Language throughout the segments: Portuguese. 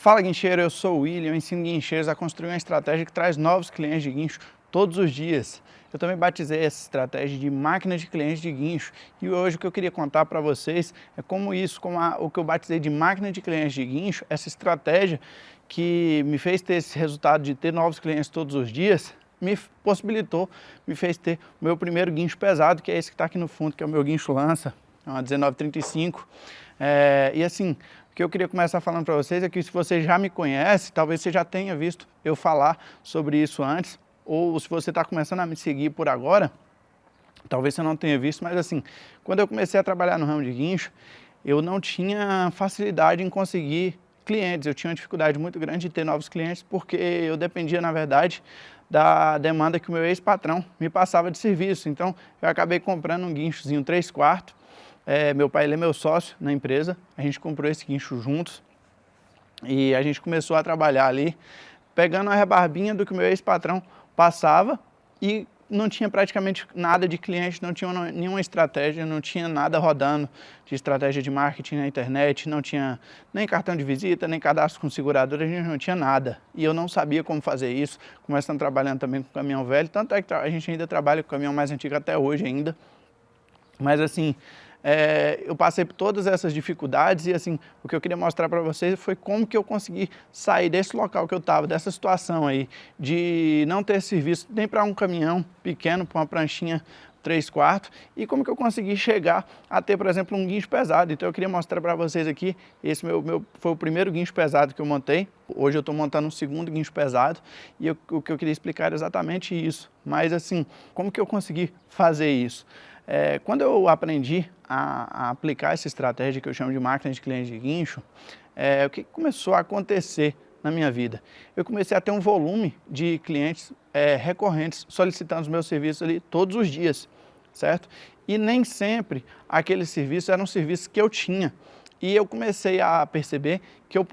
Fala guincheiro, eu sou o William, eu ensino guincheiros a construir uma estratégia que traz novos clientes de guincho todos os dias. Eu também batizei essa estratégia de máquina de clientes de guincho e hoje o que eu queria contar para vocês é como o que eu batizei de máquina de clientes de guincho, essa estratégia que me fez ter esse resultado de ter novos clientes todos os dias, me possibilitou, me fez ter o meu primeiro guincho pesado, que é esse que está aqui no fundo, que é o meu guincho lança, é uma 1935. E assim, o que eu queria começar falando para vocês é que se você já me conhece, talvez você já tenha visto eu falar sobre isso antes, ou se você está começando a me seguir por agora, talvez você não tenha visto, mas assim, quando eu comecei a trabalhar no ramo de guincho, eu não tinha facilidade em conseguir clientes, eu tinha uma dificuldade muito grande de ter novos clientes, porque eu dependia, na verdade, da demanda que o meu ex-patrão me passava de serviço. Então, eu acabei comprando um guinchozinho 3/4. Meu pai, ele é meu sócio na empresa, a gente comprou esse guincho juntos e a gente começou a trabalhar ali, pegando a rebarbinha do que o meu ex-patrão passava e não tinha praticamente nada de cliente, não tinha nenhuma estratégia, não tinha nada rodando de estratégia de marketing na internet, não tinha nem cartão de visita, nem cadastro com seguradora, a gente não tinha nada. E eu não sabia como fazer isso, começando trabalhando também com caminhão velho, tanto é que a gente ainda trabalha com caminhão mais antigo até hoje ainda. Mas assim, eu passei por todas essas dificuldades e assim, o que eu queria mostrar para vocês foi como que eu consegui sair desse local que eu estava, dessa situação aí, de não ter serviço nem para um caminhão pequeno, para uma pranchinha 3/4, e como que eu consegui chegar a ter, por exemplo, um guincho pesado. Então eu queria mostrar para vocês aqui, esse foi o primeiro guincho pesado que eu montei, hoje eu estou montando um segundo guincho pesado, e o que eu queria explicar era exatamente isso. Mas assim, como que eu consegui fazer isso? Quando eu aprendi a aplicar essa estratégia que eu chamo de máquina de cliente de guincho, o que começou a acontecer na minha vida? Eu comecei a ter um volume de clientes recorrentes solicitando os meus serviços ali todos os dias, certo? E nem sempre aqueles serviços eram serviços que eu tinha. E eu comecei a perceber que o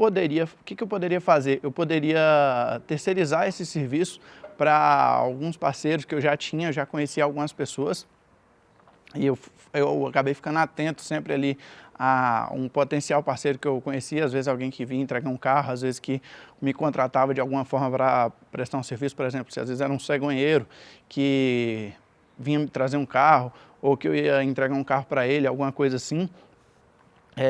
que eu poderia fazer? Eu poderia terceirizar esse serviço para alguns parceiros que eu já tinha, eu já conhecia algumas pessoas. E eu acabei ficando atento sempre ali a um potencial parceiro que eu conhecia, às vezes alguém que vinha entregar um carro, às vezes que me contratava de alguma forma para prestar um serviço, por exemplo, se às vezes era um cegonheiro que vinha me trazer um carro, ou que eu ia entregar um carro para ele, alguma coisa assim.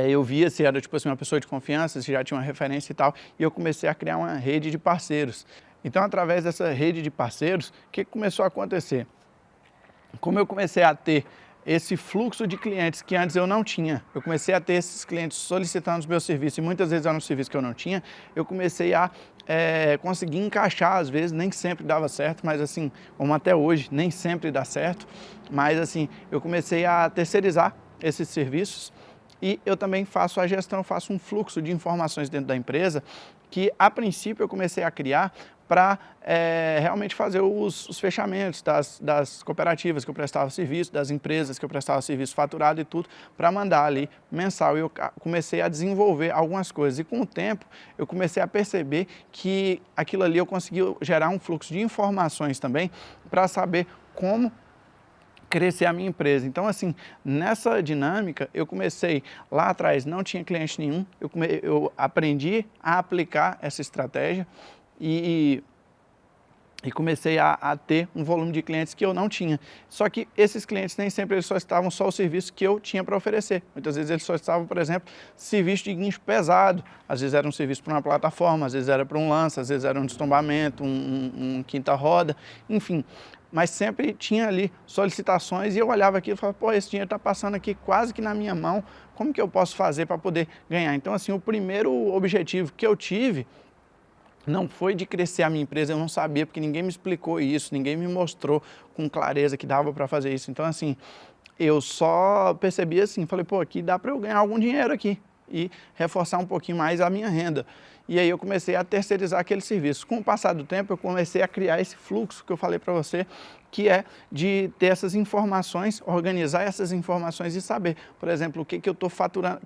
Eu via se era tipo assim, uma pessoa de confiança, se já tinha uma referência e tal, e eu comecei a criar uma rede de parceiros. Então, através dessa rede de parceiros, o que começou a acontecer? Como eu comecei a ter esse fluxo de clientes que antes eu não tinha, eu comecei a ter esses clientes solicitando os meus serviços e muitas vezes eram serviços que eu não tinha, eu comecei a conseguir encaixar, às vezes nem sempre dava certo, mas assim, como até hoje, nem sempre dá certo, mas assim, eu comecei a terceirizar esses serviços e eu também faço a gestão, faço um fluxo de informações dentro da empresa que a princípio eu comecei a criar para realmente fazer os fechamentos das cooperativas que eu prestava serviço, das empresas que eu prestava serviço faturado e tudo, para mandar ali mensal. E eu comecei a desenvolver algumas coisas. E com o tempo, eu comecei a perceber que aquilo ali eu conseguia gerar um fluxo de informações também para saber como crescer a minha empresa. Então, assim, nessa dinâmica, eu comecei lá atrás, não tinha cliente nenhum, eu aprendi a aplicar essa estratégia e comecei a ter um volume de clientes que eu não tinha. Só que esses clientes nem sempre eles solicitavam só o serviço que eu tinha para oferecer. Muitas vezes eles solicitavam, por exemplo, serviço de guincho pesado. Às vezes era um serviço para uma plataforma, às vezes era para um lança, às vezes era um destombamento, um quinta roda, enfim. Mas sempre tinha ali solicitações e eu olhava aquilo e falava, pô, esse dinheiro está passando aqui quase que na minha mão, como que eu posso fazer para poder ganhar? Então, assim, o primeiro objetivo que eu tive não foi de crescer a minha empresa, eu não sabia, porque ninguém me explicou isso, ninguém me mostrou com clareza que dava para fazer isso. Então, assim, eu só percebi assim, falei, pô, aqui dá para eu ganhar algum dinheiro aqui e reforçar um pouquinho mais a minha renda. E aí eu comecei a terceirizar aquele serviço. Com o passar do tempo, eu comecei a criar esse fluxo que eu falei para você, que é de ter essas informações, organizar essas informações e saber, por exemplo, o que eu estou faturando,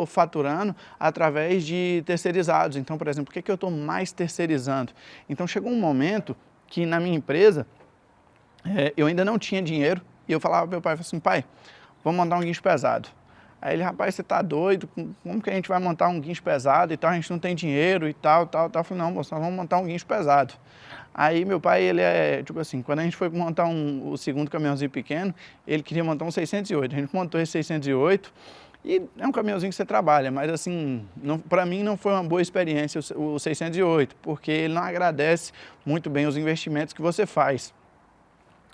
faturando através de terceirizados. Então, por exemplo, o que eu estou mais terceirizando. Então, chegou um momento que na minha empresa, eu ainda não tinha dinheiro e eu falava para meu pai, assim, pai, vamos mandar um guincho pesado. Aí ele, rapaz, você tá doido? Como que a gente vai montar um guincho pesado e tal? A gente não tem dinheiro e tal, tal, tal. Eu falei, não, moço, nós vamos montar um guincho pesado. Aí meu pai, ele é, tipo assim, quando a gente foi montar o segundo caminhãozinho pequeno, ele queria montar um 608. A gente montou esse 608 e é um caminhãozinho que você trabalha, mas assim, para mim não foi uma boa experiência o 608, porque ele não agradece muito bem os investimentos que você faz.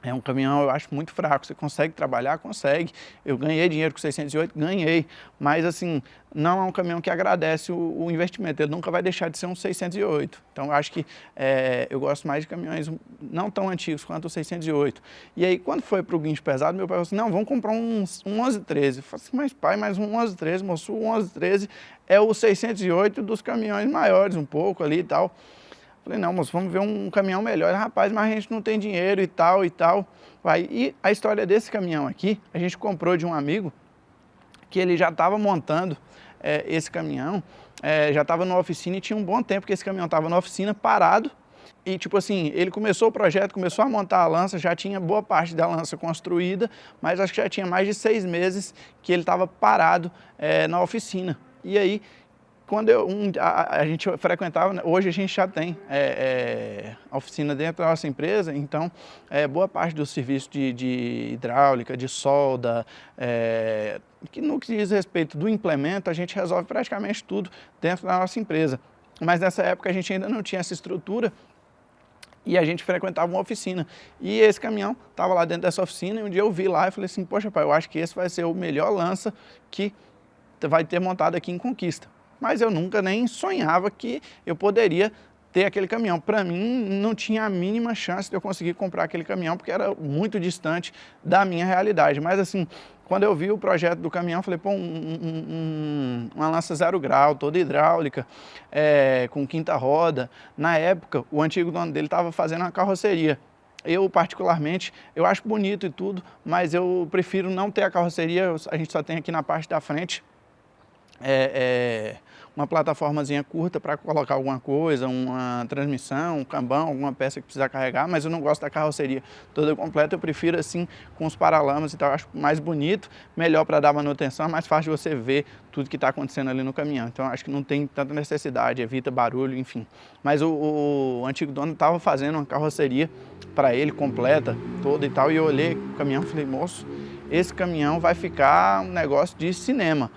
É um caminhão, eu acho, muito fraco. Você consegue trabalhar? Consegue. Eu ganhei dinheiro com 608? Ganhei. Mas, assim, não é um caminhão que agradece o investimento. Ele nunca vai deixar de ser um 608. Então, eu acho que eu gosto mais de caminhões não tão antigos quanto o 608. E aí, quando foi para o guincho pesado, meu pai falou assim, não, vamos comprar um 1113. Eu falei assim, mas pai, mais um 1113, moço, o 1113 é o 608 dos caminhões maiores, um pouco ali e tal. Falei, não, moço, vamos ver um caminhão melhor. Rapaz, mas a gente não tem dinheiro e tal e tal. Vai. E a história desse caminhão aqui, a gente comprou de um amigo que ele já estava montando esse caminhão, já estava na oficina e tinha um bom tempo que esse caminhão estava na oficina parado. E tipo assim, ele começou o projeto, começou a montar a lança, já tinha boa parte da lança construída, mas acho que já tinha mais de 6 meses que ele estava parado na oficina. E aí, quando a gente frequentava, hoje a gente já tem a oficina dentro da nossa empresa, então boa parte do serviço de hidráulica, de solda, que no que diz respeito do implemento, a gente resolve praticamente tudo dentro da nossa empresa. Mas nessa época a gente ainda não tinha essa estrutura e a gente frequentava uma oficina. E esse caminhão estava lá dentro dessa oficina e um dia eu vi lá e falei assim, poxa pai, eu acho que esse vai ser o melhor lança que vai ter montado aqui em Conquista. Mas eu nunca nem sonhava que eu poderia ter aquele caminhão. Para mim, não tinha a mínima chance de eu conseguir comprar aquele caminhão, porque era muito distante da minha realidade. Mas assim, quando eu vi o projeto do caminhão, falei, pô, uma lança 0 grau, toda hidráulica, com quinta roda. Na época, o antigo dono dele estava fazendo uma carroceria. Eu, particularmente, eu acho bonito e tudo, mas eu prefiro não ter a carroceria, a gente só tem aqui na parte da frente. Uma plataformazinha curta para colocar alguma coisa, uma transmissão, um cambão, alguma peça que precisar carregar, mas eu não gosto da carroceria toda completa, eu prefiro assim com os paralamas e tal, eu acho mais bonito, melhor para dar manutenção, é mais fácil de você ver tudo que está acontecendo ali no caminhão, então acho que não tem tanta necessidade, evita barulho, enfim. Mas o antigo dono estava fazendo uma carroceria para ele completa, toda e tal, e eu olhei o caminhão e falei, moço, esse caminhão vai ficar um negócio de cinema.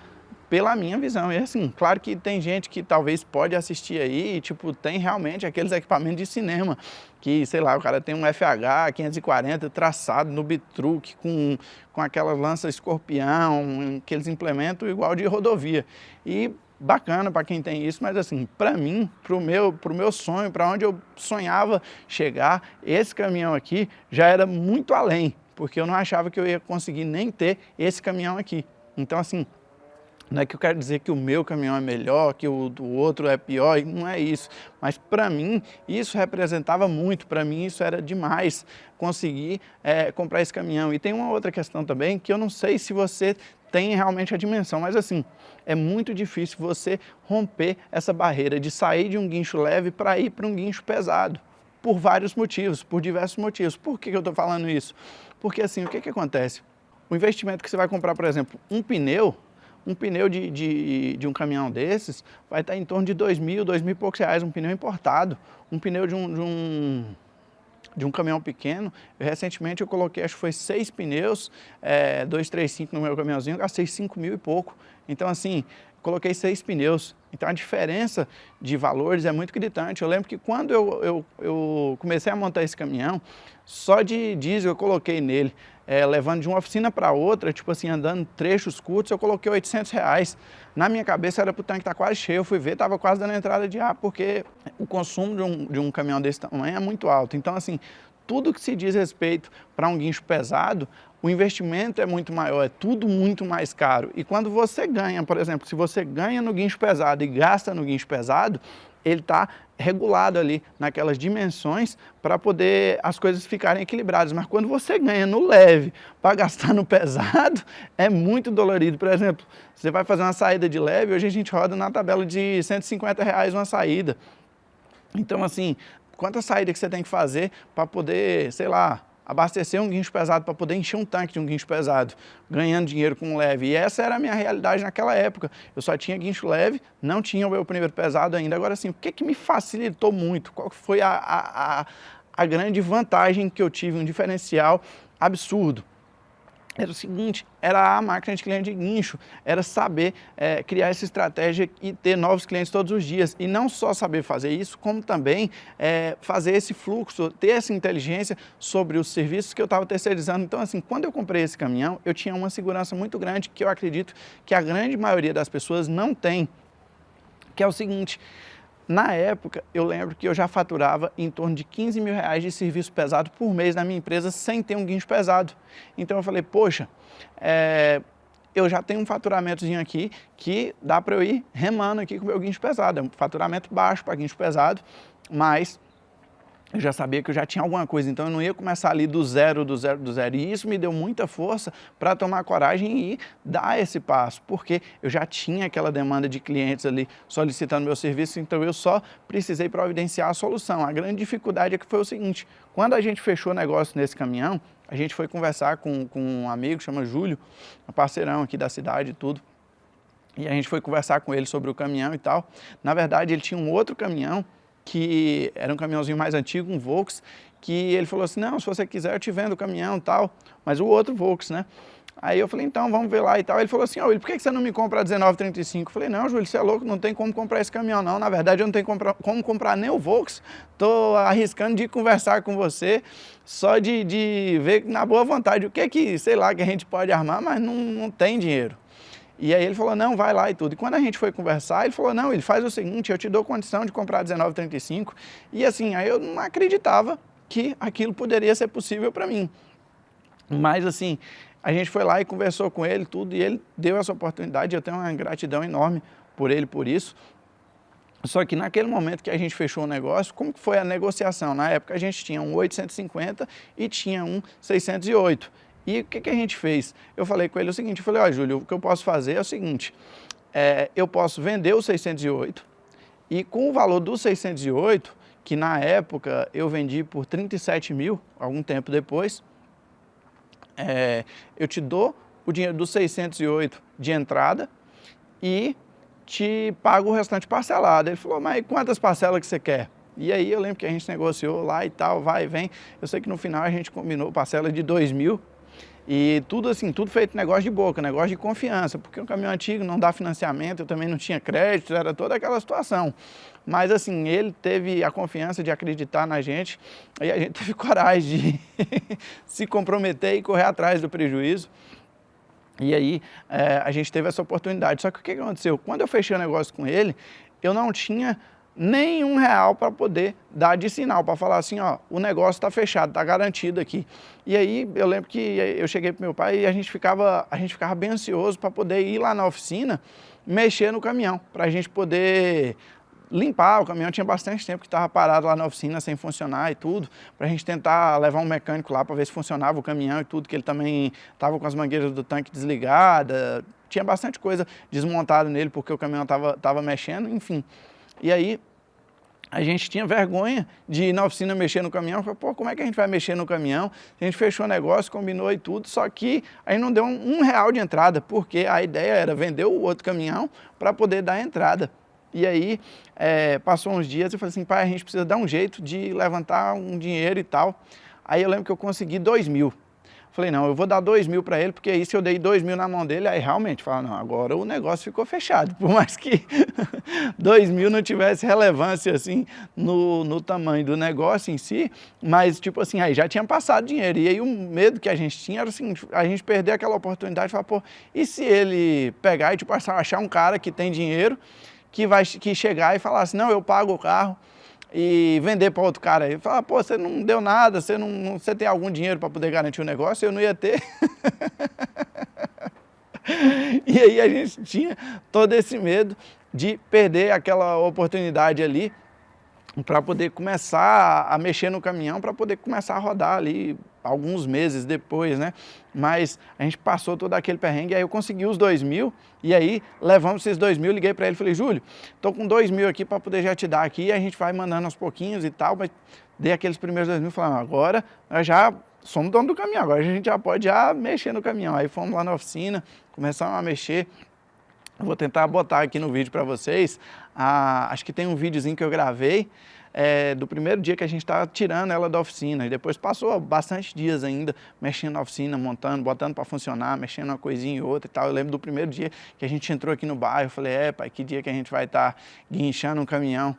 Pela minha visão, e assim, claro que tem gente que talvez pode assistir aí e, tipo, tem realmente aqueles equipamentos de cinema, que, sei lá, o cara tem um FH 540 traçado no bitruque, com aquelas lanças escorpião, aqueles implementos igual de rodovia. E bacana para quem tem isso, mas assim, para mim, pro meu sonho, para onde eu sonhava chegar, esse caminhão aqui já era muito além, porque eu não achava que eu ia conseguir nem ter esse caminhão aqui. Então, assim, não é que eu quero dizer que o meu caminhão é melhor, que o do outro é pior, não é isso. Mas para mim, isso representava muito, para mim isso era demais, conseguir comprar esse caminhão. E tem uma outra questão também, que eu não sei se você tem realmente a dimensão, mas assim, é muito difícil você romper essa barreira de sair de um guincho leve para ir para um guincho pesado. Por vários motivos, por diversos motivos. Por que eu estou falando isso? Porque assim, o que acontece? O investimento que você vai comprar, por exemplo, um pneu de um caminhão desses vai estar em torno de R$2.000 e poucos reais, um pneu importado. Um pneu de um caminhão pequeno, recentemente eu coloquei, acho que foi 6 pneus, 235 no meu caminhãozinho, gastei 5.000 e pouco. Então assim, coloquei 6 pneus. Então a diferença de valores é muito gritante. Eu lembro que quando eu comecei a montar esse caminhão, só de diesel eu coloquei nele, levando de uma oficina para outra, tipo assim, andando trechos curtos, eu coloquei R$800. Na minha cabeça era para o tanque estar quase cheio, eu fui ver, estava quase dando entrada de ar, porque o consumo de um caminhão desse tamanho é muito alto. Então assim, tudo que se diz respeito para um guincho pesado, o investimento é muito maior, é tudo muito mais caro. E quando você ganha, por exemplo, se você ganha no guincho pesado e gasta no guincho pesado, ele está regulado ali naquelas dimensões para poder as coisas ficarem equilibradas. Mas quando você ganha no leve para gastar no pesado, é muito dolorido. Por exemplo, você vai fazer uma saída de leve, hoje a gente roda na tabela de R$150 uma saída. Então assim, quanta saída que você tem que fazer para poder, sei lá, abastecer um guincho pesado para poder encher um tanque de um guincho pesado, ganhando dinheiro com leve. E essa era a minha realidade naquela época. Eu só tinha guincho leve, não tinha o meu primeiro pesado ainda. Agora, assim, o que me facilitou muito? Qual foi a grande vantagem que eu tive, um diferencial absurdo? Era o seguinte, era a máquina de cliente de guincho, era saber criar essa estratégia e ter novos clientes todos os dias. E não só saber fazer isso, como também fazer esse fluxo, ter essa inteligência sobre os serviços que eu estava terceirizando. Então, assim, quando eu comprei esse caminhão, eu tinha uma segurança muito grande que eu acredito que a grande maioria das pessoas não tem, que é o seguinte: na época, eu lembro que eu já faturava em torno de 15 mil reais de serviço pesado por mês na minha empresa sem ter um guincho pesado. Então eu falei, poxa, eu já tenho um faturamentozinho aqui que dá para eu ir remando aqui com o meu guincho pesado. É um faturamento baixo para guincho pesado, mas eu já sabia que eu já tinha alguma coisa, então eu não ia começar ali do zero. E isso me deu muita força para tomar coragem e dar esse passo, porque eu já tinha aquela demanda de clientes ali solicitando meu serviço, então eu só precisei providenciar a solução. A grande dificuldade é que foi o seguinte: quando a gente fechou o negócio nesse caminhão, a gente foi conversar com um amigo, chama Júlio, um parceirão aqui da cidade e tudo, e a gente foi conversar com ele sobre o caminhão e tal. Na verdade, ele tinha um outro caminhão, que era um caminhãozinho mais antigo, um Volks, que ele falou assim, não, se você quiser eu te vendo o caminhão e tal, mas o outro Volks, né? Aí eu falei, então, vamos ver lá e tal. Ele falou assim, ó, por que você não me compra a 19,35? Eu falei, não, Júlio, você é louco, não tem como comprar esse caminhão, não. Na verdade, eu não tenho como comprar nem o Volks. Tô arriscando de conversar com você, só de ver na boa vontade o que, sei lá, que a gente pode armar, mas não tem dinheiro. E aí ele falou, não, vai lá e tudo. E quando a gente foi conversar, ele falou, não, ele faz o seguinte, eu te dou condição de comprar 19,35. E assim, aí eu não acreditava que aquilo poderia ser possível para mim. Mas assim, a gente foi lá e conversou com ele tudo, e ele deu essa oportunidade, eu tenho uma gratidão enorme por ele, por isso. Só que naquele momento que a gente fechou o negócio, como que foi a negociação? Na época a gente tinha um 850 e tinha um 608. E o que a gente fez? Eu falei com ele o seguinte, eu falei, ó, Júlio, o que eu posso fazer é o seguinte, eu posso vender o 608 e com o valor do 608, que na época eu vendi por 37 mil, algum tempo depois, eu te dou o dinheiro do 608 de entrada e te pago o restante parcelado. Ele falou, mas quantas parcelas que você quer? E aí eu lembro que a gente negociou lá e tal, vai e vem. Eu sei que no final a gente combinou parcela de 2 mil. E tudo assim, tudo feito negócio de boca, negócio de confiança, porque um caminhão antigo não dá financiamento, eu também não tinha crédito, era toda aquela situação. Mas assim, ele teve a confiança de acreditar na gente, e a gente teve coragem de se comprometer e correr atrás do prejuízo. E aí a gente teve essa oportunidade. Só que o que aconteceu? Quando eu fechei o negócio com ele, eu não tinha nem R$1 para poder dar de sinal, para falar assim, ó, o negócio está fechado, está garantido aqui. E aí eu lembro que eu cheguei para meu pai e a gente ficava bem ansioso para poder ir lá na oficina, mexer no caminhão, para a gente poder limpar. O caminhão tinha bastante tempo que estava parado lá na oficina, sem funcionar e tudo, para a gente tentar levar um mecânico lá para ver se funcionava o caminhão e tudo, que ele também estava com as mangueiras do tanque desligadas, tinha bastante coisa desmontada nele, porque o caminhão estava mexendo, enfim. E aí, a gente tinha vergonha de ir na oficina mexer no caminhão. Falei, pô, como é que a gente vai mexer no caminhão? A gente fechou o negócio, combinou e tudo, só que aí não deu R$1 de entrada, porque a ideia era vender o outro caminhão para poder dar entrada. E aí, passou uns dias e eu falei assim, pai, a gente precisa dar um jeito de levantar um dinheiro e tal. Aí eu lembro que eu consegui 2 mil. Falei, não, eu vou dar 2 mil para ele, porque aí se eu dei 2 mil na mão dele, aí realmente, fala, não, agora o negócio ficou fechado. Por mais que 2 mil não tivesse relevância, assim, no tamanho do negócio em si, mas, tipo assim, aí já tinha passado dinheiro. E aí o medo que a gente tinha era o seguinte, a gente perder aquela oportunidade de falar, pô, e se ele pegar e, tipo, achar um cara que tem dinheiro, que chegar e falar assim, não, eu pago o carro, e vender para outro cara aí, falar, pô, você não deu nada, você tem algum dinheiro para poder garantir o negócio? Eu não ia ter. E aí a gente tinha todo esse medo de perder aquela oportunidade ali para poder começar a mexer no caminhão, para poder começar a rodar ali alguns meses depois, né? Mas a gente passou todo aquele perrengue, aí eu consegui os 2 mil, e aí levamos esses 2 mil, liguei para ele e falei, Júlio, tô com 2 mil aqui para poder já te dar aqui, a gente vai mandando aos pouquinhos e tal, mas dei aqueles primeiros 2 mil, falando, agora nós já somos dono do caminhão, agora a gente já pode mexer no caminhão. Aí fomos lá na oficina, começamos a mexer. Eu vou tentar botar aqui no vídeo para vocês, acho que tem um videozinho que eu gravei, do primeiro dia que a gente estava tirando ela da oficina, e depois passou bastante dias ainda mexendo na oficina, montando, botando para funcionar, mexendo uma coisinha e outra e tal. Eu lembro do primeiro dia que a gente entrou aqui no bairro, eu falei, pai, que dia que a gente vai estar guinchando um caminhão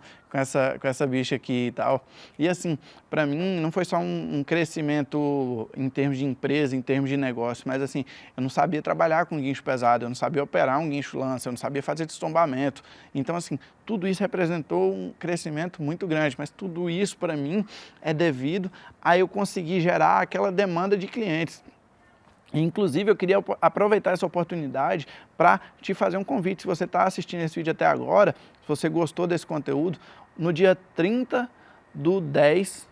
com essa bicha aqui e tal. E assim, para mim não foi só um crescimento em termos de empresa, em termos de negócio, mas assim, eu não sabia trabalhar com guincho pesado, eu não sabia operar um guincho lança, eu não sabia fazer destombamento. Então assim, tudo isso representou um crescimento muito grande, mas tudo isso para mim é devido a eu conseguir gerar aquela demanda de clientes. Inclusive, eu queria aproveitar essa oportunidade para te fazer um convite. Se você está assistindo esse vídeo até agora, se você gostou desse conteúdo, no dia 30/10,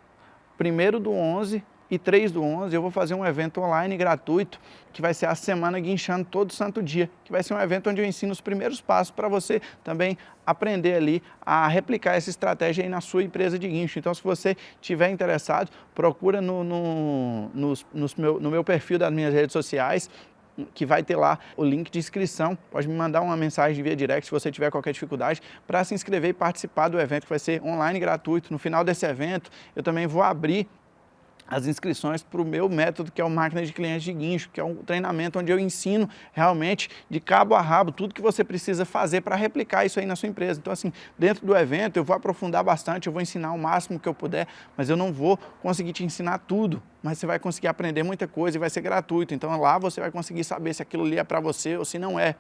1º do 11 e 3/11, eu vou fazer um evento online gratuito, que vai ser a Semana Guinchando todo santo dia, que vai ser um evento onde eu ensino os primeiros passos para você também aprender ali a replicar essa estratégia aí na sua empresa de guincho. Então, se você estiver interessado, procura no meu perfil das minhas redes sociais, que vai ter lá o link de inscrição. Pode me mandar uma mensagem via direct se você tiver qualquer dificuldade para se inscrever e participar do evento, que vai ser online gratuito. No final desse evento, eu também vou abrir as inscrições para o meu método, que é o Máquina de Clientes de Guincho, que é um treinamento onde eu ensino realmente de cabo a rabo tudo que você precisa fazer para replicar isso aí na sua empresa. Então assim, dentro do evento eu vou aprofundar bastante, eu vou ensinar o máximo que eu puder, mas eu não vou conseguir te ensinar tudo, mas você vai conseguir aprender muita coisa e vai ser gratuito. Então lá você vai conseguir saber se aquilo ali é para você ou se não é,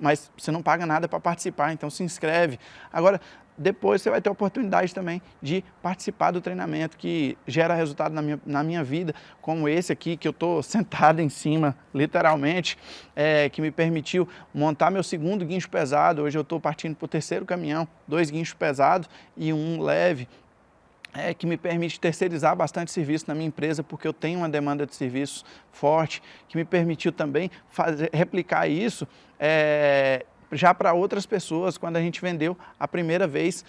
mas você não paga nada para participar, então se inscreve. Agora, depois você vai ter a oportunidade também de participar do treinamento que gera resultado na minha vida, como esse aqui, que eu estou sentado em cima, literalmente, que me permitiu montar meu segundo guincho pesado. Hoje eu estou partindo para o terceiro caminhão, 2 guinchos pesados e um leve, que me permite terceirizar bastante serviço na minha empresa, porque eu tenho uma demanda de serviços forte, que me permitiu também replicar isso, já para outras pessoas, quando a gente vendeu a primeira vez,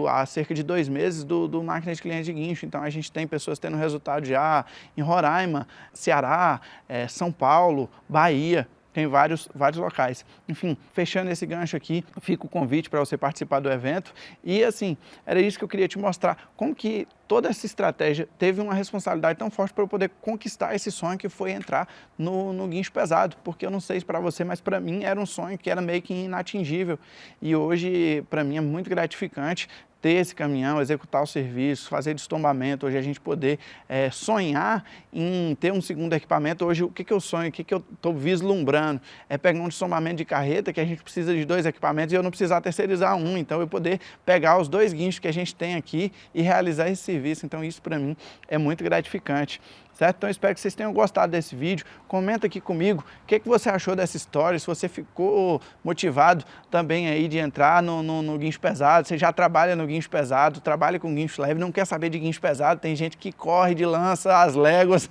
há cerca de 2 meses, do Máquina de Clientes de Guincho. Então a gente tem pessoas tendo resultado já em Roraima, Ceará, São Paulo, Bahia. Tem vários locais. Enfim, fechando esse gancho aqui, fica o convite para você participar do evento. E assim, era isso que eu queria te mostrar, como que toda essa estratégia teve uma responsabilidade tão forte para eu poder conquistar esse sonho que foi entrar no guincho pesado. Porque eu não sei se para você, mas para mim era um sonho que era meio que inatingível. E hoje, para mim, é muito gratificante ter esse caminhão, executar o serviço, fazer destombamento, hoje a gente poder sonhar em ter um segundo equipamento. Hoje o que eu sonho, o que eu estou vislumbrando é pegar um destombamento de carreta, que a gente precisa de 2 equipamentos e eu não precisar terceirizar um, então eu poder pegar os 2 guinchos que a gente tem aqui e realizar esse serviço. Então isso para mim é muito gratificante. Certo? Então eu espero que vocês tenham gostado desse vídeo. Comenta aqui comigo o que você achou dessa história, se você ficou motivado também aí de entrar no guincho pesado, você já trabalha no guincho pesado, trabalha com guincho leve, não quer saber de guincho pesado, tem gente que corre de lança as léguas,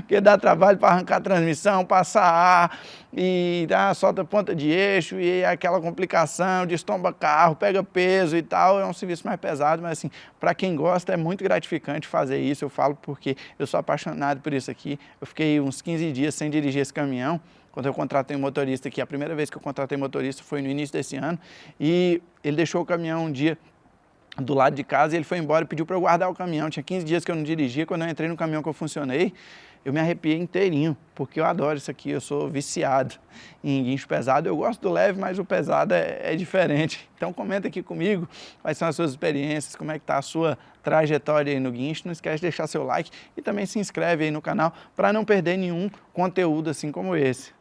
que dá trabalho para arrancar a transmissão, passar ar, e solta ponta de eixo, e aquela complicação, destomba carro, pega peso e tal, é um serviço mais pesado, mas assim, para quem gosta é muito gratificante fazer isso. Eu falo porque eu sou apaixonado por isso aqui. Eu fiquei uns 15 dias sem dirigir esse caminhão, quando eu contratei um motorista aqui. A primeira vez que eu contratei motorista foi no início desse ano, e ele deixou o caminhão um dia do lado de casa e ele foi embora e pediu para eu guardar o caminhão. Tinha 15 dias que eu não dirigia. Quando eu entrei no caminhão que eu funcionei, eu me arrepiei inteirinho, porque eu adoro isso aqui, eu sou viciado em guincho pesado. Eu gosto do leve, mas o pesado é diferente. Então comenta aqui comigo quais são as suas experiências, como é que está a sua trajetória aí no guincho. Não esquece de deixar seu like e também se inscreve aí no canal para não perder nenhum conteúdo assim como esse.